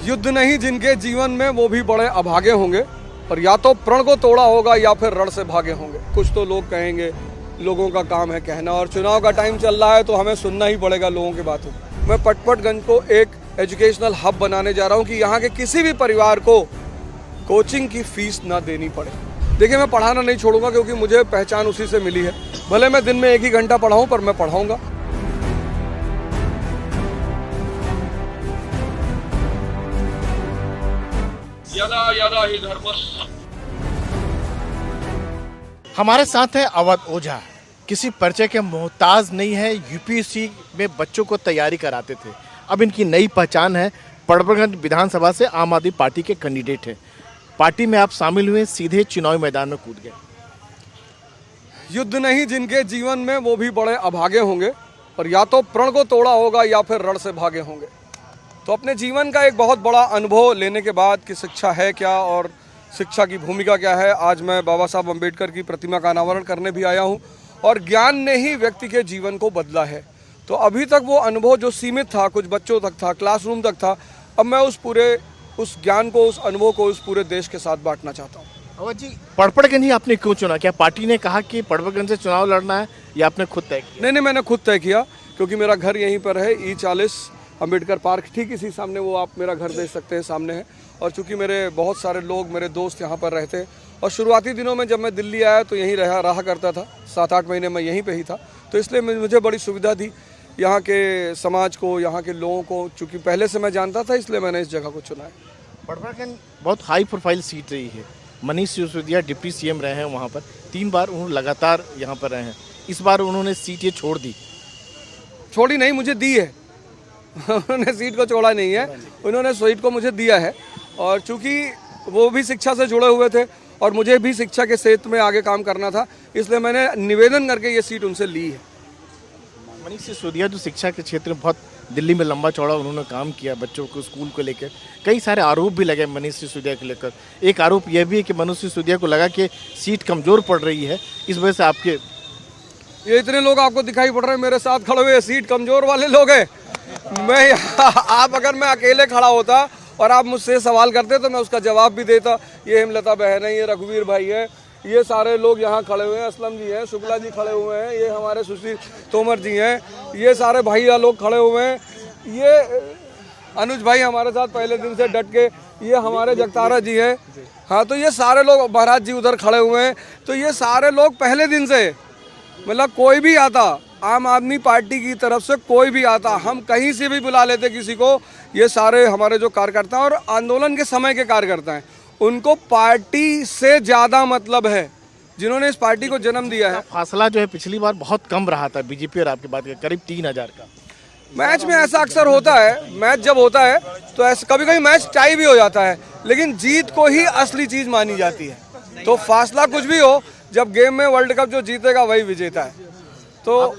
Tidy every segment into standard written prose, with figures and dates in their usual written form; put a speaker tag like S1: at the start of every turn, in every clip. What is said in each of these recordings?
S1: युद्ध नहीं जिनके जीवन में वो भी बड़े अभागे होंगे, और या तो प्रण को तोड़ा होगा या फिर रण से भागे होंगे। कुछ तो लोग कहेंगे, लोगों का काम है कहना, और चुनाव का टाइम चल रहा है तो हमें सुनना ही पड़ेगा लोगों की बातों। मैं पटपटगंज को एक एजुकेशनल हब बनाने जा रहा हूँ कि यहाँ के किसी भी परिवार को कोचिंग की फीस ना देनी पड़े। देखिए, मैं पढ़ाना नहीं छोड़ूंगा क्योंकि मुझे पहचान उसी से मिली है। भले मैं दिन में 1 ही घंटा पढ़ाऊँ, पर मैं पढ़ाऊंगा।
S2: यदा यदा हि धर्मस्य।
S3: हमारे साथ है अवध ओझा। किसी परिचय के मोहताज नहीं है, यूपीएससी में बच्चों को तैयारी कराते थे। अब इनकी नई पहचान है, पटपटगंज विधानसभा से आम आदमी पार्टी के कैंडिडेट हैं। पार्टी में आप शामिल हुए, सीधे चुनावी मैदान में कूद गए।
S1: युद्ध नहीं जिनके जीवन में वो भी बड़े अभागे होंगे, और या तो प्रण को तोड़ा होगा या फिर रण से भागे होंगे। तो अपने जीवन का एक बहुत बड़ा अनुभव लेने के बाद कि शिक्षा है क्या और शिक्षा की भूमिका क्या है, आज मैं बाबा साहब अम्बेडकर की प्रतिमा का अनावरण करने भी आया हूँ। और ज्ञान ने ही व्यक्ति के जीवन को बदला है। तो अभी तक वो अनुभव जो सीमित था, कुछ बच्चों तक था, क्लासरूम तक था, अब मैं उस ज्ञान को, उस अनुभव को उस पूरे देश के साथ बांटना चाहता हूँ।
S3: अवध जी, पटपटगंज ही आपने क्यों चुना? क्या पार्टी ने कहा कि पटपटगंज से चुनाव लड़ना है या आपने खुद तय किया?
S1: नहीं, मैंने खुद तय किया, क्योंकि मेरा घर यहीं पर है, E40 अम्बेडकर पार्क, ठीक इसी सामने। वो आप मेरा घर देख सकते हैं, सामने है। और चूंकि मेरे बहुत सारे लोग, मेरे दोस्त यहाँ पर रहते, और शुरुआती दिनों में जब मैं दिल्ली आया तो यहीं रहा करता था, 7-8 महीने मैं यहीं पे ही था। तो इसलिए मुझे बड़ी सुविधा थी यहाँ के समाज को, यहाँ के लोगों को, चूँकि पहले से मैं जानता था, इसलिए मैंने इस जगह को चुना है।
S3: पटपटगंज बहुत हाई प्रोफाइल सीट रही है। मनीष सिसोदिया डिप्टी सीएम रहे हैं वहाँ पर, 3 बार उन्होंने लगातार यहाँ पर रहे हैं। इस बार उन्होंने सीट ये छोड़ दी।
S1: छोड़ी नहीं, मुझे दी है। उन्होंने सीट को छोड़ा नहीं है, उन्होंने सीट को मुझे दिया है। और चूंकि वो भी शिक्षा से जुड़े हुए थे और मुझे भी शिक्षा के क्षेत्र में आगे काम करना था, इसलिए मैंने निवेदन करके ये सीट उनसे ली है।
S3: मनीष सिसोदिया जो शिक्षा के क्षेत्र में बहुत दिल्ली में लंबा चौड़ा उन्होंने काम किया, बच्चों को स्कूल को लेकर कई सारे आरोप भी लगे मनीष सिसोदिया को लेकर। एक आरोप यह भी है कि मनीष सिसोदिया को लगा कि सीट कमज़ोर पड़ रही है, इस वजह से आपके
S1: ये इतने लोग आपको दिखाई पड़ रहे हैं मेरे साथ खड़े हुए, सीट कमज़ोर वाले लोग हैं। अगर मैं अकेले खड़ा होता और आप मुझसे सवाल करते तो मैं उसका जवाब भी देता। ये हेमलता बहन है, ये रघुवीर भाई है, ये सारे लोग यहाँ खड़े हुए हैं, असलम जी हैं, शुक्ला जी खड़े हुए हैं, ये हमारे सुशील तोमर जी हैं, ये सारे भैया लोग खड़े हुए हैं, ये अनुज भाई हमारे साथ पहले दिन से डट के, ये हमारे जगतारा जी हैं। हाँ, तो ये सारे लोग, महाराज जी उधर खड़े हुए हैं। तो ये सारे लोग पहले दिन से, मतलब कोई भी आता, आम आदमी पार्टी की तरफ से कोई भी आता, हम कहीं से भी बुला लेते किसी को, ये सारे हमारे जो कार्यकर्ता हैं और आंदोलन के समय के कार्यकर्ता हैं, उनको पार्टी से ज़्यादा मतलब है, जिन्होंने इस पार्टी को जन्म दिया है।
S3: फासला जो है पिछली बार बहुत कम रहा था बीजेपी और आपकी बात का, करीब 3000 का।
S1: मैच में ऐसा अक्सर होता है, मैच जब होता है तो ऐसा कभी कभी मैच टाई भी हो जाता है, लेकिन जीत को ही असली चीज़ मानी जाती है। तो फासला कुछ भी हो, जब गेम में वर्ल्ड कप जो जीतेगा वही विजेता है। तो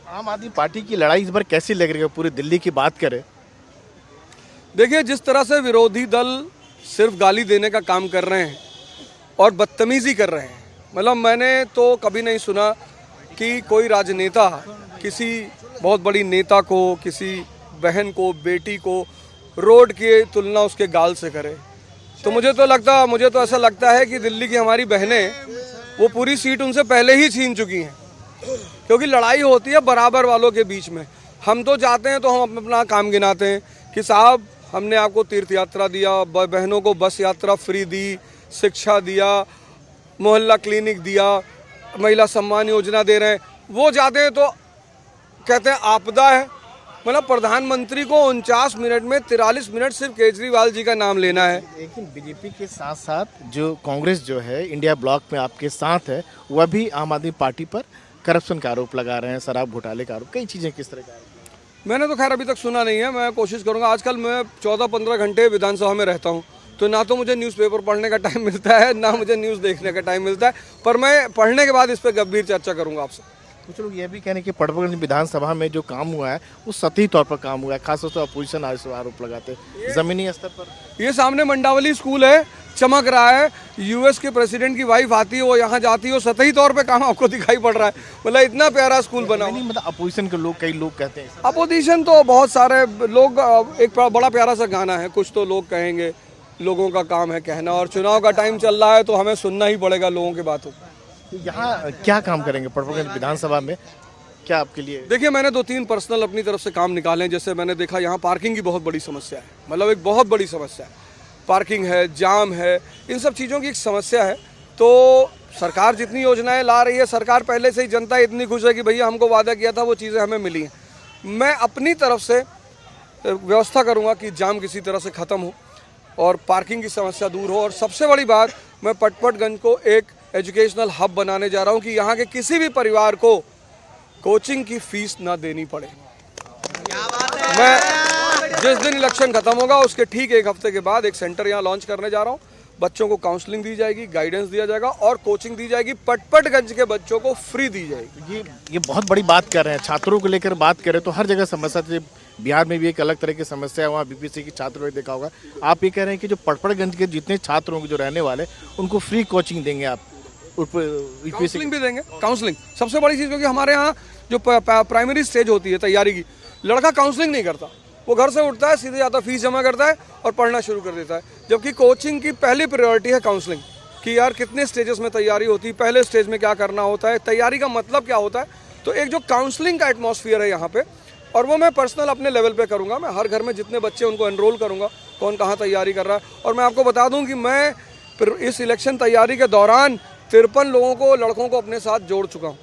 S3: आम आदमी पार्टी की लड़ाई इस बार कैसी लग रही है? पूरी दिल्ली की बात करें,
S1: देखिए, जिस तरह से विरोधी दल सिर्फ गाली देने का काम कर रहे हैं और बदतमीजी कर रहे हैं, मतलब मैंने तो कभी नहीं सुना कि कोई राजनेता किसी बहुत बड़ी नेता को, किसी बहन को, बेटी को रोड की तुलना उसके गाल से करे। तो मुझे तो ऐसा लगता है कि दिल्ली की हमारी बहनें, वो पूरी सीट उनसे पहले ही छीन चुकी हैं, क्योंकि लड़ाई होती है बराबर वालों के बीच में। हम तो जाते हैं तो हम अपना काम गिनाते हैं कि साहब हमने आपको तीर्थ यात्रा दिया, बहनों को बस यात्रा फ्री दी, शिक्षा दिया, मोहल्ला क्लिनिक दिया, महिला सम्मान योजना दे रहे हैं। वो जाते हैं तो कहते हैं आपदा है। मतलब प्रधानमंत्री को 49 मिनट में 43 मिनट सिर्फ केजरीवाल जी का नाम लेना है।
S3: लेकिन बीजेपी के साथ साथ जो कांग्रेस जो है इंडिया ब्लॉक में आपके साथ है, वह भी आम आदमी पार्टी पर करप्शन का आरोप लगा रहे हैं, शराब घोटाले का आरोप, कई चीज़ें किस तरह का?
S1: मैंने तो खैर अभी तक सुना नहीं है, मैं कोशिश करूंगा। आजकल मैं 14-15 घंटे विधानसभा में रहता हूं, तो ना तो मुझे न्यूज़पेपर पढ़ने का टाइम मिलता है, ना मुझे न्यूज़ देखने का टाइम मिलता है, पर मैं पढ़ने के बाद इस पर गंभीर चर्चा करूंगा आपसे।
S3: कुछ लोग ये भी कह रहे हैं कि पड़पगंज विधानसभा में जो काम हुआ है वो सतही तौर पर काम हुआ है, खासतौर से अपोजिशन आरोप लगाते हैं जमीनी स्तर पर।
S1: ये सामने मंडावली स्कूल है, चमक रहा है, यूएस के प्रेसिडेंट की वाइफ आती है, वो यहाँ जाती है, वो सतही तौर पे काम आपको दिखाई पड़ रहा है। मतलब इतना प्यारा स्कूल बना हुआ।
S3: नहीं, मतलब अपोजिशन के लोग, कई लोग कहते हैं
S1: अपोजिशन तो बहुत सारे लोग, एक बड़ा प्यारा सा गाना है, कुछ तो लोग कहेंगे, लोगों का काम है कहना, और चुनाव का टाइम चल रहा है तो हमें सुनना ही पड़ेगा लोगों की बातों।
S3: यहाँ क्या काम करेंगे पड़पगंज विधानसभा में, क्या आपके लिए?
S1: देखिए, मैंने 2-3 पर्सनल अपनी तरफ से काम निकाले हैं। जैसे मैंने देखा यहाँ पार्किंग की बहुत बड़ी समस्या है, मतलब एक बहुत बड़ी समस्या है, पार्किंग है, जाम है, इन सब चीज़ों की एक समस्या है। तो सरकार जितनी योजनाएं ला रही है, सरकार पहले से ही, जनता इतनी खुश है कि भैया हमको वादा किया था वो चीज़ें हमें मिली हैं। मैं अपनी तरफ से व्यवस्था करूँगा कि जाम किसी तरह से ख़त्म हो और पार्किंग की समस्या दूर हो। और सबसे बड़ी बात, मैं पटपटगंज को एक एजुकेशनल हब बनाने जा रहा हूँ कि यहाँ के किसी भी परिवार को कोचिंग की फीस ना देनी पड़े। मैं जिस दिन इलेक्शन खत्म होगा उसके ठीक 1 हफ्ते के बाद एक सेंटर यहाँ लॉन्च करने जा रहा हूँ। बच्चों को काउंसलिंग दी जाएगी, गाइडेंस दिया जाएगा और कोचिंग दी जाएगी, पटपटगंज के बच्चों को फ्री दी जाएगी।
S3: ये बहुत बड़ी बात कर रहे हैं, छात्रों को लेकर बात करें तो हर जगह समस्या थी। बिहार में भी एक अलग तरह की समस्या है, वहाँ बीपीएससी के छात्रों ने देखा होगा। आप ये कह रहे हैं कि जो पटपटगंज के जितने छात्र होंगे, जो रहने वाले, उनको फ्री कोचिंग देंगे आप,
S1: काउंसलिंग भी देंगे। काउंसलिंग सबसे बड़ी चीज़, क्योंकि हमारे यहाँ जो प्राइमरी स्टेज होती है तैयारी की, लड़का काउंसलिंग नहीं करता, वो घर से उठता है, सीधे जाता, फीस जमा करता है और पढ़ना शुरू कर देता है। जबकि कोचिंग की पहली प्रायोरिटी है काउंसलिंग, कि यार कितने स्टेजेस में तैयारी होती है, पहले स्टेज में क्या करना होता है, तैयारी का मतलब क्या होता है। तो एक जो काउंसलिंग का एटमॉस्फेयर है यहाँ पे, और वो मैं पर्सनल अपने लेवल पे करूँगा। मैं हर घर में जितने बच्चे उनको एनरोल करूँगा, कौन कहाँ तैयारी कर रहा है। और मैं आपको बता दूँ कि मैं इस इलेक्शन तैयारी के दौरान 53 लोगों को, लड़कों को अपने साथ जोड़ चुका हूँ,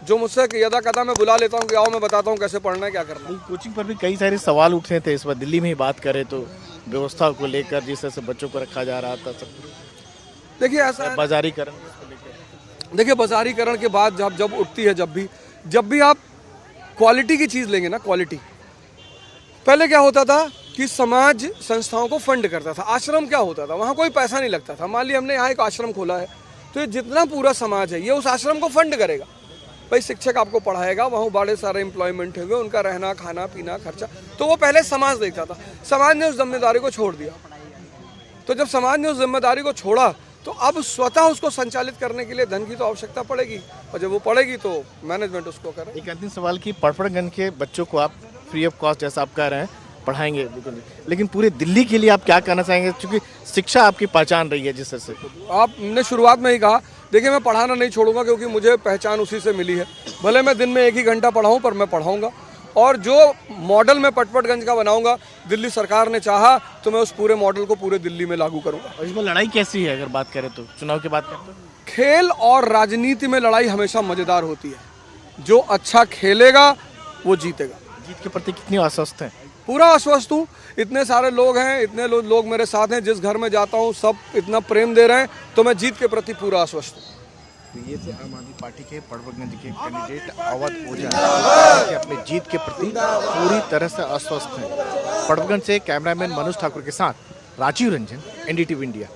S1: जो मुझसे यदा कदा मैं बुला लेता हूँ कि आओ मैं बताता हूँ कैसे पढ़ना है, क्या करना है।
S3: कोचिंग पर भी कई सारे सवाल उठे थे इस बार दिल्ली में ही बात करें तो, व्यवस्था को लेकर, जिस तरह से बच्चों को रखा जा रहा था, सब
S1: देखिए ऐसा है,
S3: बाजारीकरण को लेकर।
S1: देखिए बाजारीकरण के बाद जब उठती है, जब भी आप क्वालिटी की चीज़ लेंगे ना, क्वालिटी, पहले क्या होता था कि समाज संस्थाओं को फंड करता था। आश्रम क्या होता था, वहाँ कोई पैसा नहीं लगता था। मान लिया हमने यहाँ एक आश्रम खोला है, तो ये जितना पूरा समाज है ये उस आश्रम को फंड करेगा। भाई शिक्षक आपको पढ़ाएगा, वहाँ बड़े सारे एम्प्लॉयमेंट होंगे, उनका रहना, खाना पीना, खर्चा, तो वो पहले समाज देखता था। समाज ने उस जिम्मेदारी को छोड़ दिया। तो जब समाज ने उस जिम्मेदारी को छोड़ा, तो अब स्वतः उसको संचालित करने के लिए धन की तो आवश्यकता पड़ेगी, और जब वो पड़ेगी तो मैनेजमेंट उसको करे।
S3: एक अंतिम सवाल की, पटपटगंज के बच्चों को आप फ्री ऑफ कॉस्ट, जैसा आप कह रहे हैं, पढ़ाएंगे, लेकिन पूरे दिल्ली के लिए आप क्या कहना चाहेंगे, क्योंकि शिक्षा आपकी पहचान रही है जिस तरह से?
S1: आपने शुरुआत में ही कहा, देखिए मैं पढ़ाना नहीं छोड़ूंगा, क्योंकि मुझे पहचान उसी से मिली है। भले मैं दिन में 1 ही घंटा पढ़ाऊँ, पर मैं पढ़ाऊँगा। और जो मॉडल मैं पटपटगंज का बनाऊंगा, दिल्ली सरकार ने चाहा तो मैं उस पूरे मॉडल को पूरे दिल्ली में लागू करूंगा।
S3: और इसमें लड़ाई कैसी है, अगर बात करें तो, चुनाव की बात करें तो?
S1: खेल और राजनीति में लड़ाई हमेशा मजेदार होती है। जो अच्छा खेलेगा वो जीतेगा।
S3: जीत के प्रति कितनी आश्वस्त हैं?
S1: पूरा आश्वस्त हूँ। इतने सारे लोग हैं, इतने लोग मेरे साथ हैं, जिस घर में जाता हूँ सब इतना प्रेम दे रहे हैं, तो मैं जीत के प्रति पूरा आश्वस्त हूँ।
S3: तो ये थे आम आदमी पार्टी के पटपटगंज के कैंडिडेट अवध ओझा, कि अपने जीत के प्रति पूरी तरह से आश्वस्त हैं। पटपटगंज से कैमरामैन मनोज ठाकुर के साथ राजीव रंजन, NDTV इंडिया।